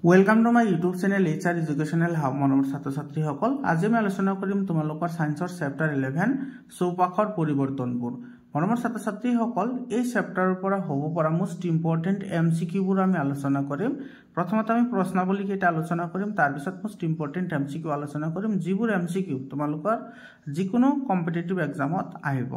Welcome to my YouTube channel HR educational hub মনৰ ছাত্ৰ ছাত্ৰীসকল। আজি আমি আলোচনা কৰিম তোমালোকৰ সায়েন্সৰ চেপ্টাৰ 11 চৌপাশৰ পৰিৱৰ্তনবোৰ। মনৰ ছাত্ৰ ছাত্ৰীসকল, এই চেপ্টাৰৰ পৰা হ'ব পৰা মোষ্ট ইম্পৰ্টেণ্ট এমচিকিউবোৰ আমি আলোচনা কৰিম। প্ৰথমতে আমি প্ৰশ্নাৱলী কেইটা আলোচনা কৰিম, তাৰ পিছত মোষ্ট ইম্পৰ্টেণ্ট এমচিকিউ আলোচনা কৰিম, যিবোৰ এমচিকিউ তোমালোকৰ যিকোনো কম্পিটিটিভ এক্সামত আহিব।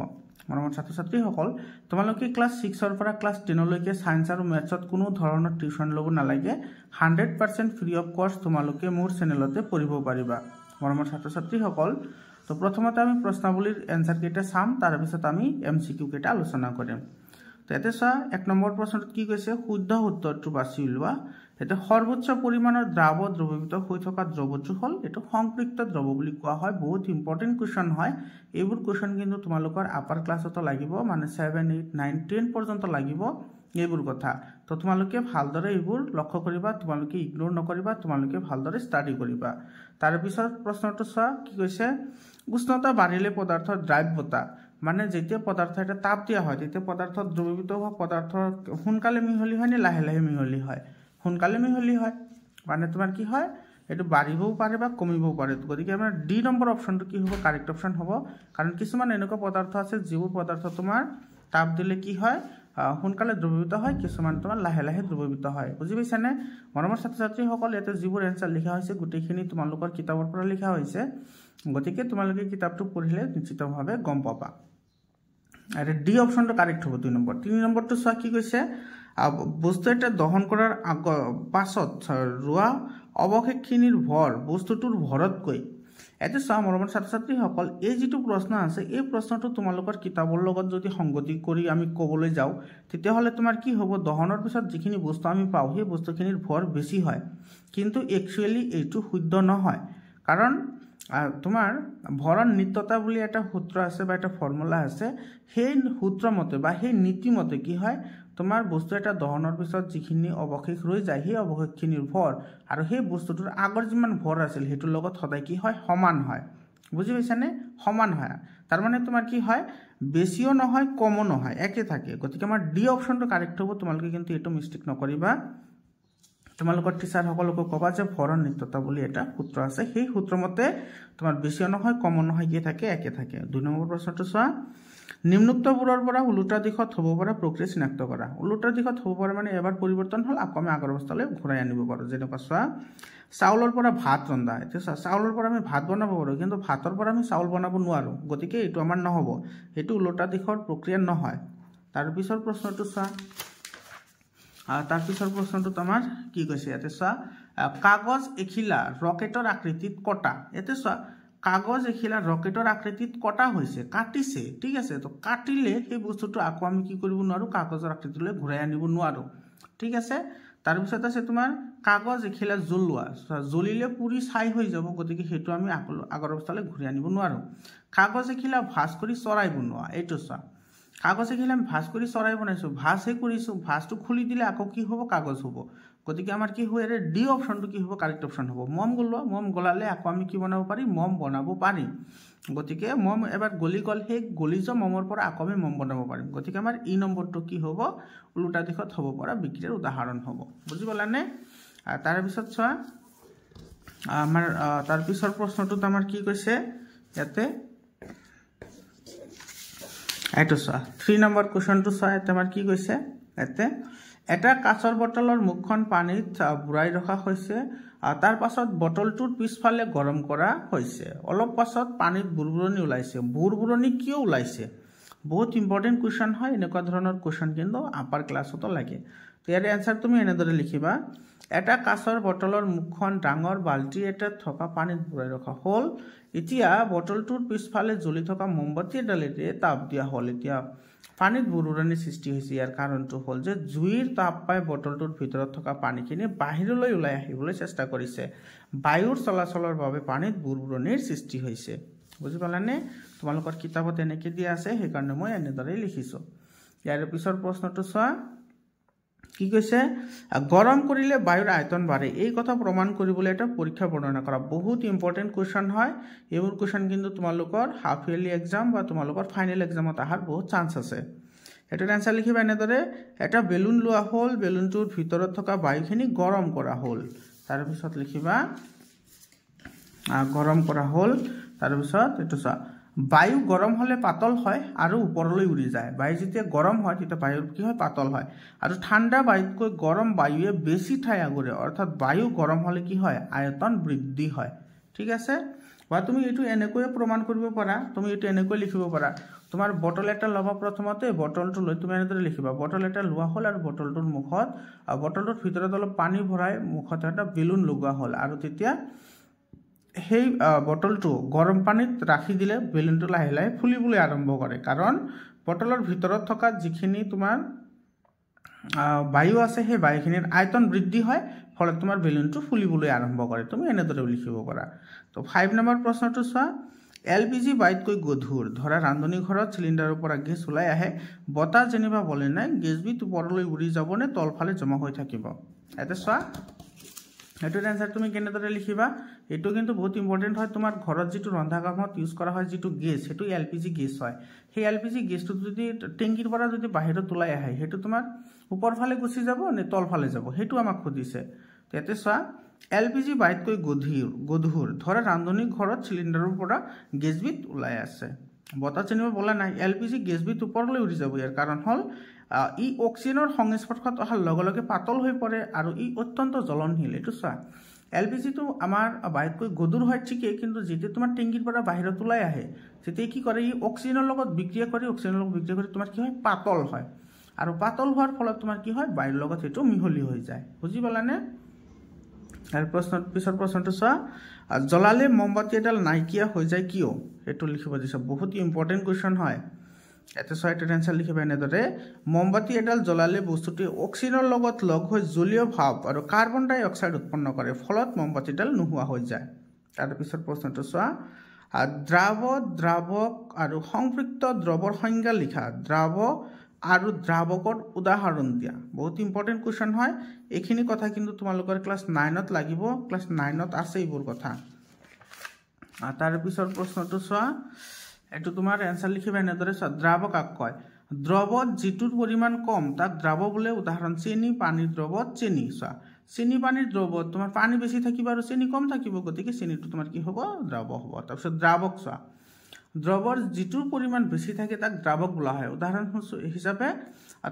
মৰমৰ ছাত্ৰ ছাত্ৰীসকল, তোমালোকে ক্লাছ 6 পৰা ক্লাছ 10 লৈকে সায়েন্স আৰু মেথছত কোনো ধৰণৰ টিউচন ল'ব নালাগে। 100% ফ্ৰী অফ কষ্ট তোমালোকে মোৰ চেনেলতে পঢ়িব পাৰিবা। মৰমৰ ছাত্ৰ ছাত্ৰীসকল, তো প্ৰথমতে আমি প্ৰশ্নাৱলীৰ এনসাৰ কেইটা চাম, তাৰ পিছত আমি এমচিকিউ কেইটা আলোচনা কৰিম। তো এতে চোৱা, 1 নম্বৰ প্ৰশ্নটোত কি কৈছে, শুদ্ধ উত্তৰটো বাছি উলিওৱা। এটা সৰ্বোচ্চ পৰিমাণৰ দ্ৰৱীভূত হৈ থকা দ্ৰৱটো হ'ল এইটো সংপৃক্ত দ্ৰৱ বুলি কোৱা হয়। বহুত ইম্পৰ্টেণ্ট কুৱেশ্যন হয়। এইবোৰ কুৱেশ্যন কিন্তু তোমালোকৰ আপাৰ ক্লাছতো লাগিব, মানে 7, 8, 9, 10 পৰ্যন্ত লাগিব এইবোৰ কথা। তো তোমালোকে ভালদৰে এইবোৰ লক্ষ্য কৰিবা, তোমালোকে ইগনোৰ নকৰিবা, তোমালোকে ভালদৰে ষ্টাডি কৰিবা। তাৰপিছত প্ৰশ্নটো চোৱা, কি কৈছে, উষ্ণতা বাঢ়িলে পদাৰ্থৰ দ্ৰাব্যতা, মানে যেতিয়া পদাৰ্থ এটা তাপ দিয়া হয় তেতিয়া পদাৰ্থত দ্ৰৱীভূত হোৱা পদাৰ্থ সোনকালে মিহলি হয় নে লাহে লাহে মিহলি হয়? সোনকালে মিহলি হয়, মানে তোমাৰ কি হয়, এইটো বাঢ়িবও পাৰে বা কমিবও পাৰে। গতিকে আমাৰ ডি নম্বৰ অপশ্যনটো কি হ'ব, কাৰেক্ট অপশ্যন হ'ব। কাৰণ কিছুমান এনেকুৱা পদাৰ্থ আছে যিবোৰ পদাৰ্থ তোমাৰ তাপ দিলে কি হয়, সোনকালে দ্ৰৱীভূত হয়, কিছুমান তোমাৰ লাহে লাহে দ্ৰৱীভূত হয়। বুজি পাইছানে? মৰমৰ ছাত্ৰ ছাত্ৰীসকল, ইয়াতে যিবোৰ এনচাৰ লিখা হৈছে গোটেইখিনি তোমালোকৰ কিতাপৰ পৰা লিখা হৈছে, গতিকে তোমালোকে কিতাপটো পঢ়িলে নিশ্চিতভাৱে গম পাবা। আৰু ডি অপশ্যনটো কাৰেক্ট হ'ব 2 নম্বৰ। 3 নম্বৰটো চোৱা, কি কৈছে, বস্তু এটা দহন কৰাৰ পাছত ৰোৱা অৱশেষখিনিৰ ভৰ বস্তুটোৰ ভৰতকৈ। এতিয়া চোৱা মৰমৰ ছাত্ৰ ছাত্ৰীসকল, এই যিটো প্ৰশ্ন আছে, এই প্ৰশ্নটো তোমালোকৰ কিতাপৰ লগত যদি সংগতি কৰি আমি ক'বলৈ যাওঁ, তেতিয়াহ'লে তোমাৰ কি হ'ব, দহনৰ পিছত যিখিনি বস্তু আমি পাওঁ সেই বস্তুখিনিৰ ভৰ বেছি হয়। কিন্তু একচুৱেলি এইটো শুদ্ধ নহয়। কাৰণ তোমাৰ ভৰৰ নিত্যতা বুলি এটা সূত্ৰ আছে বা এটা ফৰ্মুলা আছে। সেই সূত্ৰমতে বা সেই নীতিমতে কি হয়, তোমাৰ বস্তু এটা দহনৰ পিছত যিখিনি অৱশেষ ৰৈ যায়, সেই অৱশেষখিনিৰ ভৰ আৰু সেই বস্তুটোৰ আগৰ যিমান ভৰ আছিল সেইটোৰ লগত সদায় কি হয়, সমান হয়। বুজি পাইছানে? সমান হয়। তাৰমানে তোমাৰ কি হয়, বেছিও নহয় কমো নহয়, একে থাকে। গতিকে আমাৰ ডি অপশ্যনটো কাৰেক্ট হ'ব। তোমালোকে কিন্তু এইটো মিষ্টেক নকৰিবা। তোমালোকৰ টিচাৰসকলকো ক'বা যে ভৰৰ নিত্যতা বুলি এটা সূত্ৰ আছে, সেই সূত্ৰমতে তোমাৰ বেছিও নহয় কমো নহয়, কি থাকে, একে থাকে। 2 নম্বৰ প্ৰশ্নটো চোৱা, নিম্নোক্তবোৰৰ পৰা ওলোটা দিশত হ'ব পৰা প্ৰক্ৰিয়া চিনাক্ত কৰা। ওলোটা দিশত হ'ব পৰা মানে এবাৰ পৰিৱৰ্তন হ'ল, আকৌ আমি আগৰ অৱস্থালৈ ঘূৰাই আনিব পাৰোঁ। যেনেকুৱা চোৱা, চাউলৰ পৰা ভাত ৰন্ধা। এতিয়া চোৱা, চাউলৰ পৰা আমি ভাত বনাব পাৰোঁ, কিন্তু ভাতৰ পৰা আমি চাউল বনাব নোৱাৰোঁ। গতিকে এইটো আমাৰ নহ'ব, সেইটো ওলোটা দিশৰ প্ৰক্ৰিয়া নহয়। তাৰপিছৰ প্ৰশ্নটো চোৱা, তাৰপিছৰ প্ৰশ্নটোত আমাৰ কি কৈছে, ইয়াতে চোৱা, কাগজ এখিলা ৰকেটৰ আকৃতিত কটা। ইয়াতে চোৱা, কাগজ এখিলা ৰকেটৰ আকৃতিত কটা হৈছে, কাটিছে, ঠিক আছে। তো কাটিলে সেই বস্তুটো আকৌ আমি কি কৰিব নোৱাৰোঁ, কাগজৰ আকৃতিলৈ ঘূৰাই আনিব নোৱাৰোঁ, ঠিক আছে। তাৰপিছত আছে তোমাৰ কাগজ এখিলা জ্বলোৱা, জ্বলিলে পুৰি ছাই হৈ যাব, গতিকে সেইটো আমি আগৰ অৱস্থালৈ ঘূৰাই আনিব নোৱাৰোঁ। কাগজ এখিলা ভাজ কৰি চৰাই বনোৱা, এইটো চোৱা, কাগজ এখিলা আমি ভাজ কৰি চৰাই বনাইছোঁ, ভাজহে কৰিছোঁ, ভাজটো খুলি দিলে আকৌ কি হ'ব, কাগজ হ'ব। গতিকে আমাৰ কি হ'ব, ইয়াৰে ডি অপশ্যনটো কি হ'ব, কাৰেক্ট অপশ্যন হ'ব। মম গলোৱা, মম গলালে আকৌ আমি কি বনাব পাৰিম, মম বনাব পাৰিম। গতিকে মম এবাৰ গলি গ'ল, সেই গলি যোৱা মমৰ পৰা আকৌ আমি মম বনাব পাৰিম। গতিকে আমাৰ ই নম্বৰটো কি হ'ব, ওলোটা দিশত হ'ব পৰা বিক্ৰিয়াৰ উদাহৰণ হ'ব। বুজি পালানে? তাৰপিছত চোৱা, আমাৰ তাৰপিছৰ প্ৰশ্নটোত আমাৰ কি কৈছে, ইয়াতে এইটো চোৱা, 3 নম্বৰ কুৱেশ্যনটো চোৱা, ইয়াতে আমাৰ কি কৈছে, ইয়াতে এটা কাঁচৰ বটলৰ মুখখন পানীত বুৰাই ৰখা হৈছে, তাৰ পাছত বটলটোৰ পিছফালে গৰম কৰা হৈছে, অলপ পাছত পানীত বুৰবুৰণি ওলাইছে। বুৰবুৰণি কিয় ওলাইছে? বহুত ইম্পৰ্টেণ্ট কুৱেশ্যন হয়। এনেকুৱা ধৰণৰ কুৱেশ্যন কিন্তু আপাৰ ক্লাছতো লাগে। তো ইয়াৰে এনচাৰ তুমি এনেদৰে লিখিবা, এটা কাঁচৰ বটলৰ মুখখন ডাঙৰ বাল্টি এটাত থকা পানীত বুৰাই ৰখা হ'ল। এতিয়া বটলটোৰ পিছফালে জ্বলি থকা মমবাতি এডালেৰে তাপ দিয়া হ'ল। এতিয়া পানীত বুৰবুৰণিৰ সৃষ্টি হৈছে। ইয়াৰ কাৰণটো হ'ল যে জুইৰ তাপ পাই বটলটোৰ ভিতৰত থকা পানীখিনি বাহিৰলৈ ওলাই আহিবলৈ চেষ্টা কৰিছে। বায়ুৰ চলাচলৰ বাবে পানীত বুৰবুৰণিৰ সৃষ্টি হৈছে। বুজি পালানে? তোমালোকৰ কিতাপত এনেকৈ দিয়া আছে, সেইকাৰণে মই এনেদৰেই লিখিছোঁ। ইয়াৰ পিছৰ প্ৰশ্নটো চোৱা, কি কৈছে, গৰম কৰিলে বায়ুৰ আয়তন বাঢ়ে, এই কথা প্ৰমাণ কৰিবলৈ এটা পৰীক্ষা বৰ্ণনা কৰা। বহুত ইম্পৰ্টেণ্ট কুৱেশ্যন হয়। এইবোৰ কুৱেশ্যন কিন্তু তোমালোকৰ হাফ ইয়াৰলি এক্সাম বা তোমালোকৰ ফাইনেল এক্সামত অহাৰ বহুত চান্স আছে। এটাৰ আনসাৰ লিখিবা এনেদৰে এটা বেলুন লোৱা হ'ল বেলুনটোৰ ভিতৰত থকা বায়ুখিনি গৰম কৰা হ'ল তাৰ পিছত লিখিবা গৰম কৰা হ'ল তাৰ পিছত এটো চা বায়ু গৰম হলে পাতল হয় আৰু ওপৰলৈ উৰি যায় বায়ু যেতিয়া গৰম হয় তেতিয়া বায়ু কি হয় পাতল হয় আৰু ঠাণ্ডা বায়ুতকৈ গৰম বায়ুৱে বেছি ঠাই আগুৰে অৰ্থাৎ বায়ু গৰম হলে কি হয় আয়তন বৃদ্ধি হয় ঠিক আছে বা তুমি এটো এনেকৈ প্ৰমাণ কৰিব পাৰা তুমি এটো এনেকৈ লিখিব পাৰা তোমাৰ বটল এটা লবা প্ৰথমতে বটলটো লৈ তুমি এনেদৰে লিখিবা বটল এটা লোৱা হ'ল আৰু বটলটোৰ মুখত বটলটোৰ ভিতৰত অলপ পানী ভৰাই মুখত এটা বেলুন লগোৱা হ'ল আৰু তেতিয়া সেই বটলটো গৰম পানীত ৰাখি দিলে বেলুনটো লাহে লাহে ফুলিবলৈ আৰম্ভ কৰে কাৰণ বটলৰ ভিতৰত থকা যিখিনি তোমাৰ বায়ু আছে সেই বায়ুখিনিৰ আয়তন বৃদ্ধি হয় ফলত তোমাৰ বেলুনটো ফুলিবলৈ আৰম্ভ কৰে তুমি এনেদৰে লিখিব পাৰা তো 5 নম্বৰ প্ৰশ্নটো চোৱা এলপিজি বায়ুতকৈ গধুৰ ধৰা ৰান্ধনী ঘৰত সিলিন্ডাৰৰ পৰা গেছ ওলাই আহে বতাহ যেনিবা বলে নাই গেছবিত ওপৰলৈ উৰি যাব নে তলফালে জমা হৈ থাকিব এটা চোৱা এটোৰ আনসাৰ তুমি কেনেদৰে লিখিবা এটো কিন্তু বহুত ইম্পৰ্টেন্ট হয় তোমাৰ ঘৰত যেটো ৰন্ধা কামত ইউজ কৰা হয় যেটো গেছ হেতু এলপিজি গেছ হয় সেই এলপিজি গেছটো যদি টেংকিৰ পৰা যদি বাহিৰত ওলাই আহে হেতু তোমাৰ ওপৰ ফালে গুছি যাব নে তল ফালে যাব হেতু আমাক খুদিছে তেতে চোৱা এলপিজি বায়ুতকৈ গধুৰ ধৰা ৰান্ধনী ঘৰত সিলিন্ডাৰৰ পৰা গেছবিত ওলাই আছে বতাহ যেনিবা বলা নাই এলপিজি গেছবিত ওপৰলৈ উৰি যাব ইয়াৰ কাৰণ হল ই অক্সিজেনৰ সংস্পৰ্শত অহাৰ লগে লগে পাতল হৈ পৰে আৰু ই অত্যন্ত জ্বলনশীল এটো চোৱা এলপিজি তো আমাৰ বায়ুতকৈ গধুৰ হয় ঠিকই কিন্তু যেতিয়া তোমাৰ টেংকিৰ পৰা বাহিৰত ওলাই আহে তেতিয়া কি কৰে ই অক্সিজেনৰ লগত বিক্ৰিয়া কৰি তোমাৰ কি হয় পাতল হয় আৰু পাতল হোৱাৰ ফলত তোমাৰ কি হয় বায়ুৰ লগত হেতু মিহলি হৈ যায় বুজি পালানে আৰু পিছৰ প্ৰশ্নটো চোৱা জ্বলালে মমবাতি এডাল নাইকিয়া হৈ যায় কিয় হেতু লিখিব দিছে বহুত ইম্পৰ্টেন্ট কোৱেশ্চন হয় এতে ছয়টাৰ আনসাৰ লিখিবা এনেদৰে মমবাতি এডাল জ্বলালে বস্তুটি অক্সিজেনৰ লগত লগ হৈ জলীয় ভাব আৰু কাৰ্বন ডাই অক্সাইড উৎপন্ন কৰে ফলত মমবাতিডাল নোহোৱা হৈ যায় তাৰ পিছৰ প্ৰশ্নটো চোৱা দ্ৰাৱক আৰু সংপৃক্ত দ্ৰৱৰ সংজ্ঞা লিখা দ্ৰাৱ আৰু দ্ৰাৱকৰ উদাহৰণ দিয়া বহুত ইম্পৰ্টেন্ট কোৱেশ্চন হয় এইখিনি কথা কিন্তু তোমালোকৰ ক্লাস 9ত লাগিব ক্লাস 9ত আছে এইবোৰ কথা তাৰ পিছৰ প্ৰশ্নটো চোৱা এটো তোমাৰ আনসাৰ লিখিবা এনেদৰে দ্ৰাৱক কাক কয় দ্ৰৱত যিটোৰ পৰিমাণ কম তাক দ্ৰাৱ বোলে উদাহৰণ চেনি পানীৰ দ্ৰৱত চেনি চোৱা চেনি পানীৰ দ্ৰৱত তোমাৰ পানী বেছি থাকিব আৰু চেনি কম থাকিব গতিকে চেনিটো তোমাৰ কি হ'ব দ্ৰাৱ হ'ব তাৰপিছত দ্ৰাৱক চোৱা দ্ৰৱৰ যিটোৰ পৰিমাণ বেছি থাকে তাক দ্ৰাৱক বোলা হয় উদাহৰণ হিচাপে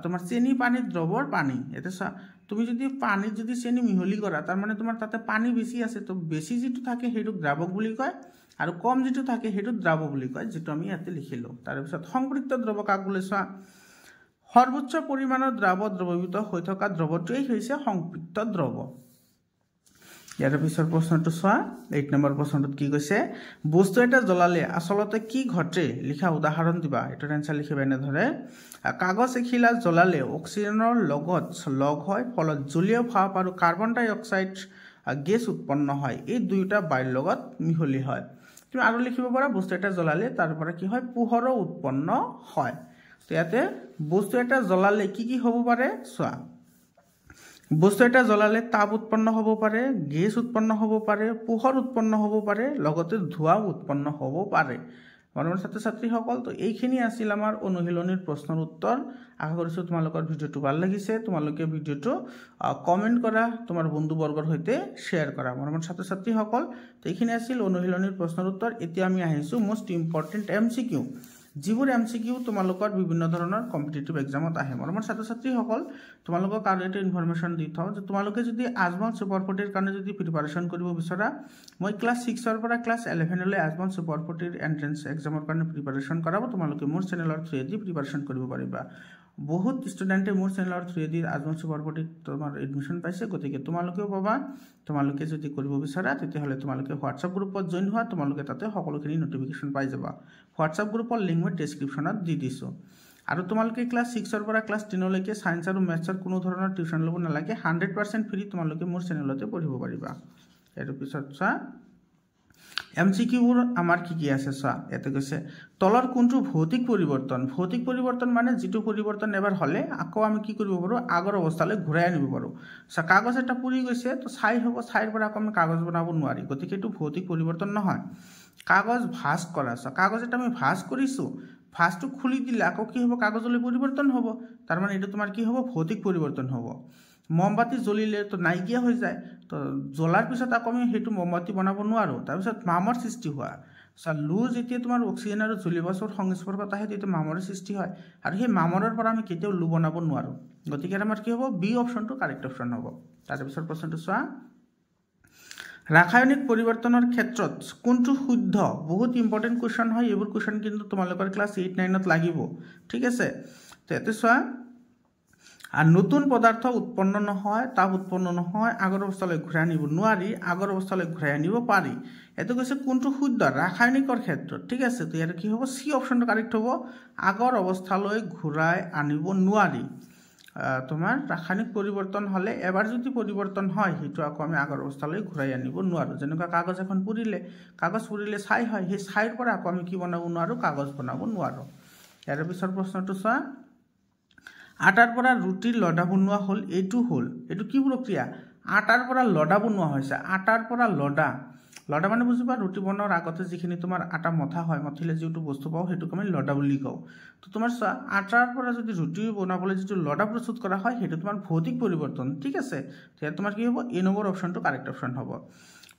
তোমাৰ চেনি পানীৰ দ্ৰৱৰ পানী এটা চোৱা তুমি যদি পানীত যদি চেনি মিহলি কৰা তাৰ মানে তোমাৰ তাতে পানী বেছি আছে তো বেছি যেটো থাকে হেতু দ্ৰাৱক বুলি কয় আৰু কম যেটো থাকে হেতু দ্ৰাৱ বুলি কয় যেটো আমি ইয়াতে লিখিলো তাৰ পিছত সংপৃক্ত দ্ৰৱ কাক বোলে চোৱা সৰ্বোচ্চ পৰিমাণৰ দ্ৰৱীভূত হৈ থকা দ্ৰৱটোই হৈছে সংপৃক্ত দ্ৰৱ ইয়াৰ পিছৰ প্ৰশ্নটো চোৱা 8 নম্বৰ প্ৰশ্নটোত কি কৈছে বস্তু এটা জ্বলালে আসলতে কি ঘটে লিখা উদাহৰণ দিবা এটাৰ আনসাৰ লিখিবা এনেদৰে কাগজ এখিলা জ্বলালে অক্সিজেনৰ লগত লগ হয় ফলত জলীয় ভাপ আৰু কাৰ্বন ডাই অক্সাইড গেছ উৎপন্ন হয় এই দুইটা বায়ুৰ লগত মিহলি হয় তুমি আৰু লিখিব পাৰা বস্তু এটা জ্বলালে তাৰ পৰা কি হয় পোহৰ উৎপন্ন হয় তো ইয়াতে বস্তু এটা জ্বলালে কি হ'ব পাৰে চোৱা বস্তু এটা জ্বলালে তাপ উৎপন্ন হ'ব পাৰে গেছ উৎপন্ন হ'ব পাৰে পোহৰ উৎপন্ন হ'ব পাৰে লগতে ধোঁৱা উৎপন্ন হ'ব পাৰে মৰমৰ ছাত্ৰ-ছাত্ৰী সকল তো এইখিনি আছিল আমাৰ অনুশীলনীৰ প্ৰশ্নৰ উত্তৰ আশা কৰিছো তোমালোকৰ ভিডিওটো ভাল লাগিছে তোমালোকে ভিডিওটো কমেন্ট কৰা তোমাৰ বন্ধু বৰ্গৰ সৈতে শেয়াৰ কৰা মৰমৰ ছাত্ৰ-ছাত্ৰী সকল তো এইখিনি আছিল অনুশীলনীৰ প্ৰশ্নৰ উত্তৰ এতিয়া আমি আহিছো মোস্ট ইম্পৰ্টেন্ট এমসিকিউ যিবোৰ এমসিকিউ তোমালোকৰ বিভিন্ন ধৰণৰ কম্পিটিটিভ এক্সামত আহে মৰমৰ ছাত্ৰ-ছাত্ৰী সকল তোমালোকক আৰু এটা ইনফৰমেশন দি থাও যে তোমালোকে যদি আজমল সুপাৰ 40 ৰ কাৰণে যদি প্ৰিপাৰেচন কৰিব বিচৰা মই ক্লাস 6 ৰ পৰা ক্লাস 11 লৈ আজমল সুপাৰ 40 ৰ এন্ট্ৰেন্স এক্সামৰ কাৰণে প্ৰিপাৰেচন কৰাব তোমালোকে মোৰ চেনেলৰ থ্ৰুয়েদি প্ৰিপাৰেচন কৰিব পাৰিবা বহুত ষ্টুডেন্টে মোৰ চেনেলৰ থ্ৰুয়েদি আজমল সুপাৰ 40 তোমাৰ এডমিশন পাইছে গতিকে তোমালোকেও পাবা তোমালোকে যদি কৰিব বিচৰা তেতিয়া হলে তোমালোকে WhatsApp গ্ৰুপত জয়েন হোৱা তোমালোকে তাতে সকলোখিনি নোটিফিকেশন পাই যাবা WhatsApp গ্ৰুপৰ লিংক মই ডেসক্ৰিপচনত দি দিছো আৰু তোমালোকে ক্লাস 6 ৰ পৰা ক্লাস 10 লৈকে সায়েন্স আৰু ম্যাথছৰ কোনো ধৰণৰ টিউচন লব নালাগে 100% ফ্ৰী তোমালোকে মোৰ চেনেলতে পঢ়িব পাৰিবা এৰ পিছত চা এমসিকিউৰ আমাৰ কি আছে চা এতে কৈছে তলৰ কোনটো ভৌতিক পৰিৱৰ্তন মানে যেটো পৰিৱৰ্তন এবাৰ হলে আকৌ আমি কি কৰিব পাৰো আগৰ অৱস্থালৈ ঘূৰাই আনিব পাৰো সা কাগজ এটা পুৰি গৈছে তো ছাই হ'ব ছাইৰ পৰা আকৌ আমি কাগজ বনাব নোৱাৰি গতিকে এটো ভৌতিক পৰিৱৰ্তন নহয় কাগজ ভাঁজ কৰা সা কাগজ এটা আমি ভাঁজ কৰিছো ফাৰ্স্টটো খুলি দিলে আকৌ কি হ'ব কাগজলৈ পৰিৱৰ্তন হ'ব তাৰ মানে এটা তোমাৰ কি হ'ব ভৌতিক পৰিৱৰ্তন হ'ব মমবাতি জ্বলিলে তো নাইকিয়া হৈ যায় তো জ্বলাৰ পিছত আকৌ আমি হেতু মমবাতি বনাব নোৱাৰো তাৰ পিছত মামৰ সৃষ্টি হোৱা লু যেতিয়া তোমাৰ অক্সিজেন আৰু জলীয়বাষ্পৰ সংস্পৰ্শত আহে তেতিয়া মামৰ সৃষ্টি হয় আৰু সেই মামৰৰ পৰা আমি কেতিয়াও লু বনাব নোৱাৰো গতিকে আমাৰ কি হ'ব বি অপচনটো কাৰেক্ট অপচন হ'ব তাৰ পিছত প্ৰশ্নটো চোৱা ৰাসায়নিক পৰিৱৰ্তনৰ ক্ষেত্ৰত কোনটো শুদ্ধ বহুত ইম্পৰ্টেন্ট কোৱেশ্চন হয় এইবোৰ কোৱেশ্চন কিন্তু তোমালোকৰ ক্লাস 8 9 ত লাগিব ঠিক আছে তো এতে চোৱা আৰ নতুন পদাৰ্থ উৎপন্ন নহয় তাপ উৎপন্ন নহয় আগৰ অৱস্থালৈ ঘূৰাই আনিব নোৱাৰি আগৰ অৱস্থালৈ ঘূৰাই আনিব পাৰি এটো কৈছে কোনটো শুদ্ধ ৰাসায়নিকৰ ক্ষেত্ৰত ঠিক আছে তো ইয়াৰ কি হ'ব সি অপচনটো কাৰেক্ট হ'ব আগৰ অৱস্থালৈ ঘূৰাই আনিব নোৱাৰি তোমাৰ ৰাসায়নিক পৰিৱৰ্তন হলে এবাৰ যদি পৰিৱৰ্তন হয় হেতু আকৌ আমি আগৰ অৱস্থালৈ ঘূৰাই আনিব নোৱাৰো যেনেকা কাগজ এখন পুৰিলে ছাই হয় সেই ছাইৰ পৰা আকৌ আমি কি বনাব নোৱাৰো কাগজ বনাব নোৱাৰো ইয়াৰ পিছৰ প্ৰশ্নটো চোৱা আটাৰ পৰা ৰুটিৰ লডা বনোৱা হল এটো কি প্ৰক্ৰিয়া আটাৰ পৰা লডা বনোৱা হৈছে আটাৰ পৰা লডা মানে বুজিবা ৰুটি বনোৱাৰ আগতে যিখিনি তোমাৰ আটা মথা হয় মথিলে যেটো বস্তু পাও হেতু আমি লডা বুলি কও তো তোমাৰ আটাৰ পৰা যদি ৰুটি বনাবলৈ যেটো লডা প্ৰস্তুত কৰা হয় হেতু তোমাৰ ভৌতিক পৰিৱৰ্তন ঠিক আছে তেতিয়া তোমাৰ কি হ'ব এ নম্বৰ অপচনটো কাৰেক্ট অপচন হ'ব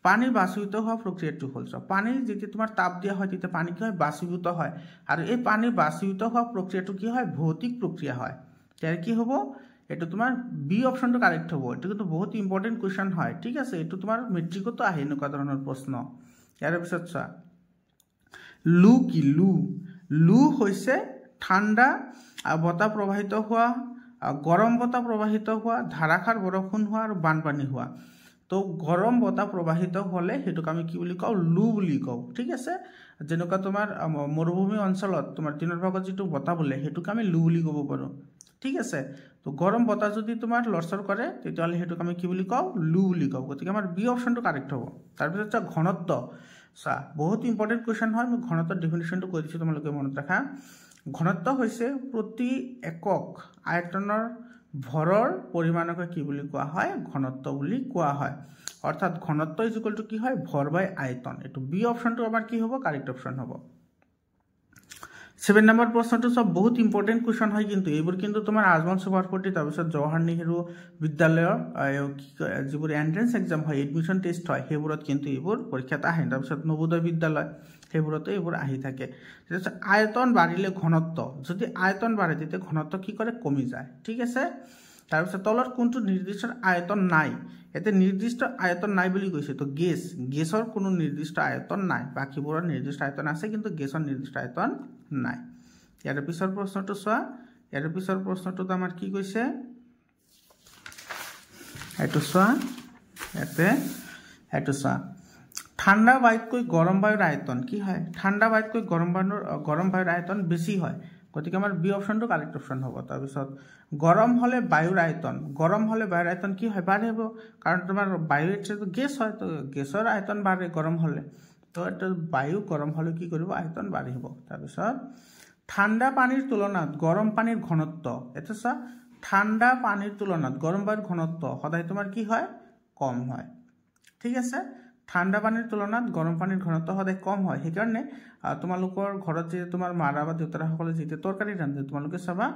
পানী বাষ্পীভূত হোৱা প্ৰক্ৰিয়াটো হ'ল পানী যেতিয়া তোমাৰ তাপ দিয়া হয় তেতিয়া পানী কি হয় বাষ্পীভূত হয় আৰু এই পানী বাষ্পীভূত হোৱা প্ৰক্ৰিয়াটো কি হয় ভৌতিক প্ৰক্ৰিয়া হয় তাৰ কি হ'ব এটো তোমাৰ বি অপচনটো কাৰেক্ট হ'ব এটো কিন্তু বহুত ইম্পৰ্টেন্ট কোৱেশ্চন হয় ঠিক আছে এটো তোমাৰ মেট্ৰিকতো আহে এনেকুৱা ধৰণৰ প্ৰশ্ন ইয়াৰ পিছত চোৱা লু কি লু হৈছে ঠাণ্ডা বতাহ প্ৰবাহিত হোৱা গৰম বতাহ প্ৰবাহিত হোৱা ধাৰাসাৰ বৰষুণ হোৱা আৰু বানপানী হোৱা তো গৰম বতাহ প্ৰবাহিত হলে হেতুক আমি কি বুলি কও লু বুলি কও ঠিক আছে যেনেকুৱা তোমাৰ মৰুভূমি অঞ্চলত তোমাৰ দিনৰ ভাগত যেটো বতাহ বলে হেতুক আমি লু বুলি ক'ব পাৰো ঠিক আছে তো গৰম বতাহ যদি তোমাৰ লৰচৰ কৰে তেতিয়ালে হেতুক আমি কি বুলি কও লু বুলি কও গতিকে আমাৰ বি অপচনটো কাৰেক্ট হ'ব তাৰ পিছত ঘনত্ব বহুত ইম্পৰ্টেন্ট কোৱেশ্চন হয় মই ঘনত্বৰ ডেফিনিশনটো কৈ দিছো তোমালোকে মনত ৰাখা ঘনত্ব হৈছে প্ৰতি একক আয়তনৰ ভৰৰ পৰিমাণক কি বুলি কোৱা হয় ঘনত্ব বুলি কোৱা হয় অৰ্থাৎ ঘনত্ব ইকুয়াল টু কি হয় ভৰ বাই আয়তন এটো বি অপচনটো আমাৰ কি হ'ব কাৰেক্ট অপচন হ'ব 7 নম্বৰ প্ৰশ্নটো সব বহুত ইম্পৰ্টেন্ট কোৱেশ্চন হয় কিন্তু এইবোৰ কিন্তু তোমাৰ আজমল সুপাৰফৰ্টি তাৰ পিছত জৱাহৰ নেহৰু বিদ্যালয়ৰ যিবোৰ এন্ট্ৰেন্স এক্সাম হয় এডমিশন টেষ্ট হয় হেবোৰত কিন্তু এইবোৰ পৰীক্ষাত আহে তাৰ পিছত নবোদয় বিদ্যালয় হেবোৰতে এইবোৰ আহি থাকে আয়তন বাঢ়িলে ঘনত্ব যদি আয়তন বাঢ়ে তেতিয়া ঘনত্ব কি কৰে কমি যায় ঠিক আছে তাৰ পিছত তলৰ কোনটো নিৰ্দিষ্ট আয়তন নাই এতে নিৰ্দিষ্ট আয়তন নাই বুলি কৈছে তো গেছৰ কোনো নিৰ্দিষ্ট আয়তন নাই বাকিবোৰৰ নিৰ্দিষ্ট আয়তন আছে কিন্তু গেছৰ নিৰ্দিষ্ট আয়তন নাই ইয়াৰ পিছৰ প্ৰশ্নটো চোৱা ইয়াৰ পিছৰ প্ৰশ্নটোত আমাৰ কি কৈছে এটো চোৱা এটো চোৱা ঠাণ্ডা বায়ুতকৈ গৰম বায়ুৰ আয়তন কি হয় ঠাণ্ডা বায়ুতকৈ গৰম বায়ুৰ আয়তন বেছি হয় গতিকে আমাৰ বি অপচনটো কাৰেক্ট অপচন হ'ব তাৰ পিছত গৰম হলে বায়ুৰ আয়তন কি হয় বাঢ়িব কাৰণ তোমাৰ বায়ু এটা গেছ হয় তো গেছৰ আয়তন বাঢ়ে গৰম হলে তো এটা বায়ু গৰম হলে কি কৰিব আয়তন বাঢ়িব তাৰ পিছত ঠাণ্ডা পানীৰ তুলনাত গৰম পানীৰ ঘনত্ব এটা চা ঠাণ্ডা পানীৰ তুলনাত গৰম বায়ুৰ ঘনত্ব সদায় তোমাৰ কি হয় কম হয় ঠিক আছে ঠাণ্ডা পানীৰ তুলনাত গৰম পানীৰ ঘনত্ব সদায় কম হয় সেইকাৰণে তোমালোকৰ ঘৰত যে তোমাৰ মাৰা বা দেউতাৰা সকলে যেতে তৰকাৰী ৰান্ধে তোমালোকে চাবা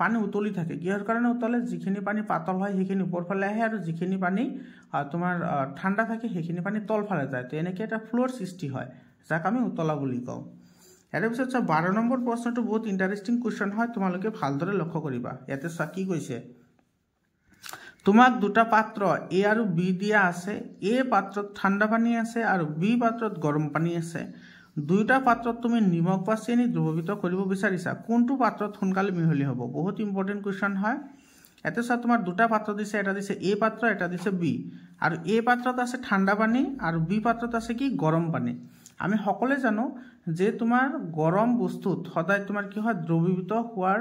পানী উতলি থাকে কিহৰ কাৰণে উতলে যিখিনি পানী পাতল হয় সেইখিনি ওপৰ ফালে আহে আৰু যিখিনি পানী তোমাৰ ঠাণ্ডা থাকে সেইখিনি পানী তল ফালে যায় তো এনেকৈ এটা ফ্লোৰ সৃষ্টি হয় যাক আমি উতলা বুলি কওঁ ইয়াৰ পিছত 12 নম্বৰ প্ৰশ্নটো বহুত ইন্টাৰেস্টিং কোৱেশ্চন হয় তোমালোকে ভালদৰে লক্ষ্য কৰিবা ইয়াতে কি কৈছে তোমাক দুটা পাত্ৰ এ আৰু বি দিয়া আছে এ পাত্ৰত ঠাণ্ডা পানী আছে আৰু বি পাত্ৰত গৰম পানী আছে দুইটা পাত্ৰত তুমি নিমখ বা চেনি দ্ৰৱীভূত কৰিব বিচাৰিছা কোনটো পাত্ৰত সোনকালে মিহলি হ'ব বহুত ইম্পৰ্টেন্ট কোৱেশ্চন হয় এতে তোমাৰ দুটা পাত্ৰ দিছে এটা দিছে এ পাত্ৰ এটা দিছে বি আৰু এ পাত্ৰত আছে ঠাণ্ডা পানী আৰু বি পাত্ৰত আছে কি গৰম পানী আমি সকলে জানো যে তোমাৰ গৰম বস্তুত সদায় তোমাৰ কি হয় দ্ৰৱীভূত হোৱাৰ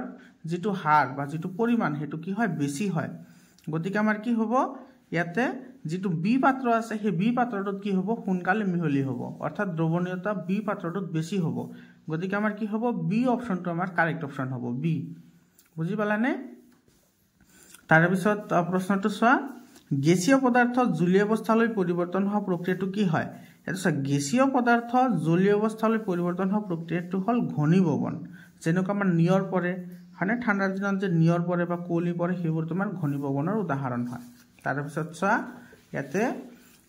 যেটো হাৰ বা যেটো পৰিমাণ হেতু কি হয় বেছি হয় গতিকে আমাৰ কি হ'ব ইয়াতে যেটো বি পাত্ৰ আছে সেই বি পাত্ৰটোত কি হ'ব সোনকালে মিহলি হ'ব অৰ্থাৎ দ্ৰৱণীয়তা বি পাত্ৰটোত বেছি হ'ব গতিকে আমাৰ কি হ'ব বি অপচনটো আমাৰ কাৰেক্ট অপচন হ'ব বি বুজি পালানে তাৰ পিছত প্ৰশ্নটো চোৱা গেছীয় পদাৰ্থ জলীয় অৱস্থালৈ পৰিৱৰ্তন হোৱা প্ৰক্ৰিয়াটো কি হয় এটা গেছীয় পদাৰ্থ জলীয় অৱস্থালৈ পৰিৱৰ্তন হোৱা প্ৰক্ৰিয়াটো হল ঘনীভৱন যেনেকুৱা আমাৰ নিয়ৰ পৰে হয়নে ঠাণ্ডাৰ দিনত যে নিয়ৰ পৰে বা কুঁৱলী পৰে সেইবোৰ তোমাৰ ঘনীভৱনৰ উদাহৰণ হয় তাৰপিছত চোৱা ইয়াতে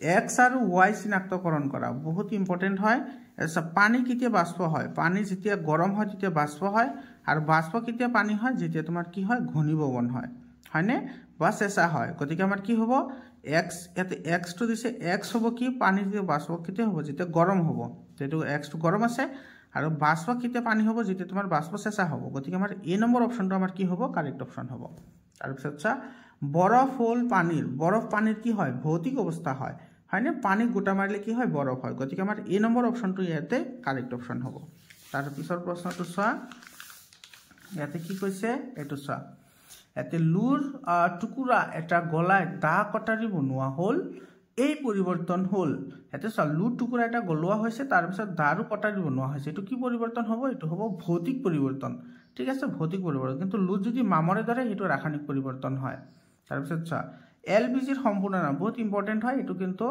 এক্স আৰু ৱাই চিনাক্তকৰণ কৰা বহুত ইম্পৰ্টেণ্ট হয় পানী কেতিয়া বাষ্প হয় পানী যেতিয়া গৰম হয় তেতিয়া বাষ্প হয় আৰু বাষ্প কেতিয়া পানী হয় যেতিয়া তোমাৰ কি হয় ঘনীভৱন হয় হয়নে বা চেঁচা হয় গতিকে আমাৰ কি হ'ব এক্স ইয়াতে এক্সটো দিছে এক্স হ'ব কি পানী যেতিয়া বাষ্প কেতিয়া হ'ব যেতিয়া গৰম হ'ব যেহেতু এক্সটো গৰম আছে আৰু বাষ্প কেতিয়া পানী হ'ব যেতিয়া তোমাৰ বাষ্প চেঁচা হ'ব গতিকে আমাৰ এ নম্বৰ অপশ্যনটো আমাৰ কি হ'ব কাৰেক্ট অপশ্যন হ'ব তাৰপিছত চা বৰফ হ'ল বৰফ পানীৰ কি হয় ভৌতিক অৱস্থা হয় হয়নে পানী গোটা মাৰিলে কি হয় বৰফ হয় গতিকে আমাৰ এ নম্বৰ অপশ্যনটো ইয়াতে কাৰেক্ট অপশ্যন হ'ব তাৰপিছৰ প্ৰশ্নটো চোৱা ইয়াতে কি কৈছে এইটো চোৱা ইয়াতে লুৰ টুকুৰা এটা গলাই দা কটাৰী বনোৱা হ'ল এই পৰিৱৰ্তন হ'ল ইয়াতে চোৱা লুৰ টুকুৰা এটা গলোৱা হৈছে তাৰপিছত দাৰু কটাৰী বনোৱা হৈছে এইটো কি পৰিৱৰ্তন হ'ব এইটো হ'ব ভৌতিক পৰিৱৰ্তন ঠিক আছে ভৌতিক পৰিৱৰ্তন কিন্তু লুৰ যদি মামৰে ধৰে সেইটো ৰাসায়নিক পৰিৱৰ্তন হয় তাৰপিছত চোৱা এলপিজিৰ সম্পূৰ্ণ নাম বহুত ইম্পৰ্টেণ্ট হয় এইটো কিন্তু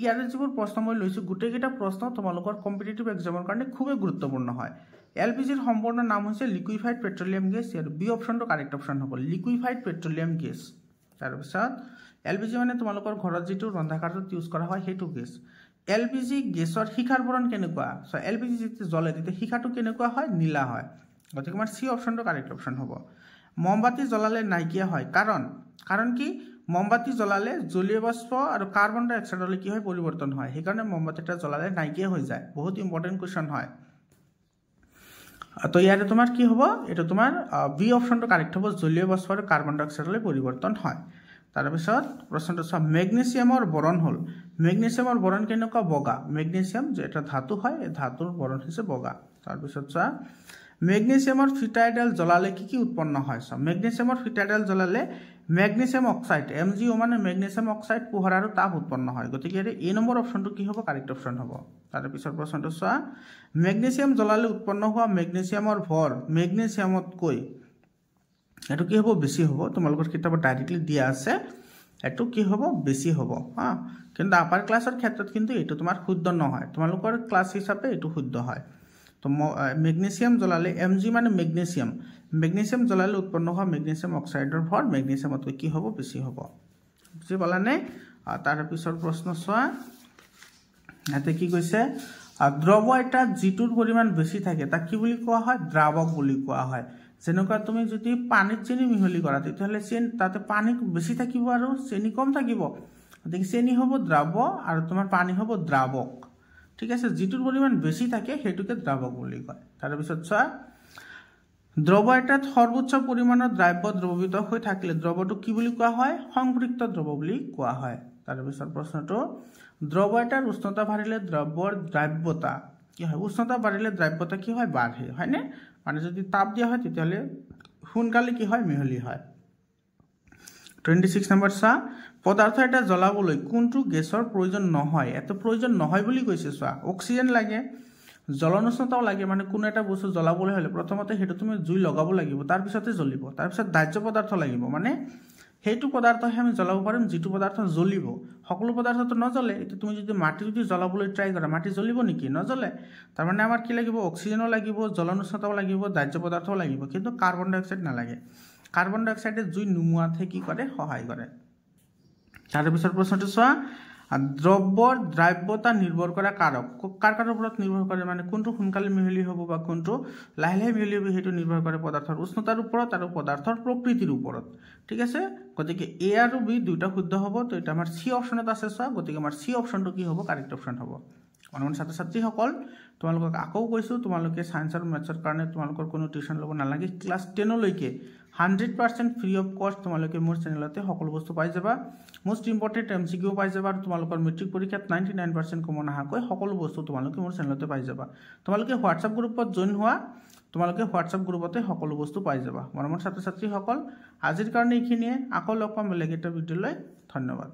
ইয়াৰে যিবোৰ প্ৰশ্ন মই লৈছোঁ গোটেইকেইটা প্ৰশ্ন তোমালোকৰ কম্পিটিটিভ এক্সামৰ কাৰণে খুবেই গুৰুত্বপূৰ্ণ হয় এলপিজিৰ সম্পূৰ্ণ নাম হৈছে লিকুইফাইড পেট্ৰলিয়াম গেছ ইয়াৰ বি অপশ্যনটো কাৰেক্ট অপশ্যন হ'ব লিকুইফাইড পেট্ৰলিয়াম গেছ তাৰপিছত এলপিজি মানে তোমালোকৰ ঘৰত যিটো ৰন্ধা কাৰ্যত ইউজ কৰা হয় সেইটো গেছ এলপিজি গেছৰ শিখাৰ বৰণ কেনেকুৱা চ' এলপিজি যেতিয়া জ্বলে তেতিয়া শিখাটো কেনেকুৱা হয় নীলা হয় গতিকে আমাৰ চি অপশ্যনটো কাৰেক্ট অপশ্যন হ'ব মমবাতি জ্বলালে নাইকিয়া হয় কাৰণ কি মমবাতি জ্বলালে জলীয় বাষ্প আৰু কাৰ্বন ডাই অক্সাইডলৈ কি হয় পৰিৱৰ্তন হয় সেইকাৰণে মমবাতিটা জ্বলালে নাইকিয়া হৈ যায় বহুত ইম্পৰ্টেণ্ট কুৱেশ্যন হয় তো ইয়াতে তোমাৰ কি হ'ব এইটো তোমাৰ বি অপশ্যনটো কাৰেক্ট হ'ব জলীয় বাষ্প আৰু কাৰ্বন ডাই অক্সাইডলৈ পৰিৱৰ্তন হয় তাৰপিছত প্ৰশ্নটো চোৱা মেগনেছিয়ামৰ বৰণ হ'ল মেগনেছিয়ামৰ বৰণ কেনেকুৱা বগা মেগনেছিয়াম যে এটা ধাতু হয় এই ধাতুৰ বৰণ হৈছে বগা তাৰপিছত চোৱা মেগনেছিয়ামৰ ফিটা এডাল জ্বলালে কি উৎপন্ন হয় চোৱা মেগনেছিয়ামৰ ফিটা এডাল জ্বলালে মেগনেছিয়াম অক্সাইড MgO মানে মেগনেছিয়াম অক্সাইড পোহৰ আৰু তাপ উৎপন্ন হয় গতিকে এই নম্বৰ অপশ্যনটো কি হ'ব কাৰেক্ট অপশ্যন হ'ব তাৰপিছত প্ৰশ্নটো চোৱা মেগনেছিয়াম জ্বলালে উৎপন্ন হোৱা মেগনেছিয়ামৰ ভৰ মেগনেছিয়ামতকৈ এইটো কি হ'ব বেছি হ'ব তোমালোকৰ কিতাপত ডাইৰেক্টলি দিয়া আছে এইটো কি হ'ব বেছি হ'ব হা কিন্তু আপাৰ ক্লাছৰ ক্ষেত্ৰত কিন্তু এইটো তোমাৰ শুদ্ধ নহয় তোমালোকৰ ক্লাছ হিচাপে এইটো শুদ্ধ হয় তো মেগনেছিয়াম জ্বলালে Mg মানে মেগনেছিয়াম জ্বলালে উৎপন্ন হোৱা মেগনেছিয়াম অক্সাইডৰ ভৰ মেগনেছিয়ামতকৈ কি হ'ব বেছি হ'ব বুজি পালানে তাৰপিছৰ প্ৰশ্ন চোৱা ইয়াতে কি কৈছে দ্ৰৱ এটা যিটোৰ পৰিমাণ বেছি থাকে তাক কি বুলি কোৱা হয় দ্ৰাৱক বুলি কোৱা হয় যেনেকুৱা তুমি যদি পানীত চেনি মিহলি কৰা তেতিয়াহ'লে তাতে পানী বেছি থাকিব আৰু চেনি কম থাকিব গতিকে চেনি হ'ব দ্ৰাৱ আৰু তোমাৰ পানী হ'ব দ্ৰাৱক ঠিক আছে যিটোৰ পৰিমাণ বেছি থাকে সেইটোকে দ্ৰাৱক বুলি কয় তাৰপিছত চোৱা দ্ৰৱ এটাত সৰ্বোচ্চ পৰিমাণৰ দ্ৰব্য দ্ৰৱীভূত হৈ থাকিলে দ্ৰৱটো কি বুলি কোৱা হয় সংপৃক্ত দ্ৰৱ বুলি কোৱা হয় তাৰপিছত প্ৰশ্নটো দ্ৰৱ এটাৰ উষ্ণতা বাঢ়িলে দ্ৰৱৰ দ্ৰাব্যতা কি হয় উষ্ণতা বাঢ়িলে দ্ৰাব্যতা কি হয় বাঢ়ে হয়নে মানে যদি তাপ দিয়া হয় তেতিয়াহ'লে সোনকালে কি হয় মিহলি হয় 26 নম্বৰ চা পদাৰ্থ এটা জ্বলাবলৈ কোনটো গেছৰ প্ৰয়োজন নহয় এত প্ৰয়োজন নহয় বুলি কৈছে চোৱা অক্সিজেন লাগে জ্বলন উষ্ণতাও লাগে মানে কোনো এটা বস্তু জ্বলাবলৈ হ'লে প্ৰথমতে হেতু তুমি জুই লগাব লাগিব তাৰ পিছতে জ্বলিব তাৰ পিছত দাহ্য পদাৰ্থ লাগিব মানে সেইটো পদাৰ্থহে আমি জ্বলাব পাৰিম যিটো পদাৰ্থ জ্বলিব সকলো পদাৰ্থটো নজ্বলে এটা তুমি যদি মাটি যদি জ্বলাবলৈ ট্ৰাই কৰা মাটি জ্বলিব নেকি নজ্বলে তাৰ মানে আমাৰ কি লাগিব অক্সিজেনও লাগিব জ্বলন উষ্ণতাও লাগিব দাহ্য পদাৰ্থও লাগিব কিন্তু কাৰ্বন ডাই অক্সাইড নালাগে কাৰ্বন ডাই অক্সাইডে জুই নুমুৱাতে কি কৰে সহায় কৰে তাৰপিছৰ প্ৰশ্নটো চোৱা দ্ৰব্যৰ দ্ৰাব্যতা নিৰ্ভৰ কৰা কাৰক কাৰ ওপৰত নিৰ্ভৰ কৰে মানে কোনটো সোনকালে মিহলি হ'ব বা কোনটো লাহে লাহে মিহলি হ'ব সেইটো নিৰ্ভৰ কৰে পদাৰ্থৰ উষ্ণতাৰ ওপৰত আৰু পদাৰ্থৰ প্ৰকৃতিৰ ওপৰত ঠিক আছে গতিকে এ আৰু বি দুটা শুদ্ধ হ'ব তো এটা আমাৰ সি অপশ্যনত আছে চোৱা গতিকে আমাৰ সি অপশ্যনটো কি হ'ব কাৰেক্ট অপশ্যন হ'ব মনমন ছাত্ৰ ছাত্ৰীসকল তোমালোকক আকৌ কৈছোঁ তোমালোকে সায়েন্স আৰু মেথছৰ কাৰণে তোমালোকৰ কোনো টিউশ্যন ল'ব নালাগে ক্লাছ 10 লৈকে 100% ফ্ৰী অফ কষ্ট তোমালোকে মোৰ চেনেলতে সকলো বস্তু পাই যাবা মোস্ট ইম্পৰ্টেণ্ট MCQ পাই যাবা আৰু তোমালোকৰ মেট্ৰিক পৰীক্ষাত 99% কমন আহাকৈ সকলো বস্তু তোমালোকে মোৰ চেনেলতে পাই যাবা তোমালোকে হোৱাটছআপ গ্ৰুপত জইন হোৱা তোমালোকে হোৱাটছআপ গ্ৰুপতে সকলো বস্তু পাই যাবা মৰমৰ ছাত্ৰ ছাত্ৰীসকল আজিৰ কাৰণে এইখিনিয়ে আকৌ লগ পাম বেলেগ এটা ভিডিঅ'লৈ ধন্যবাদ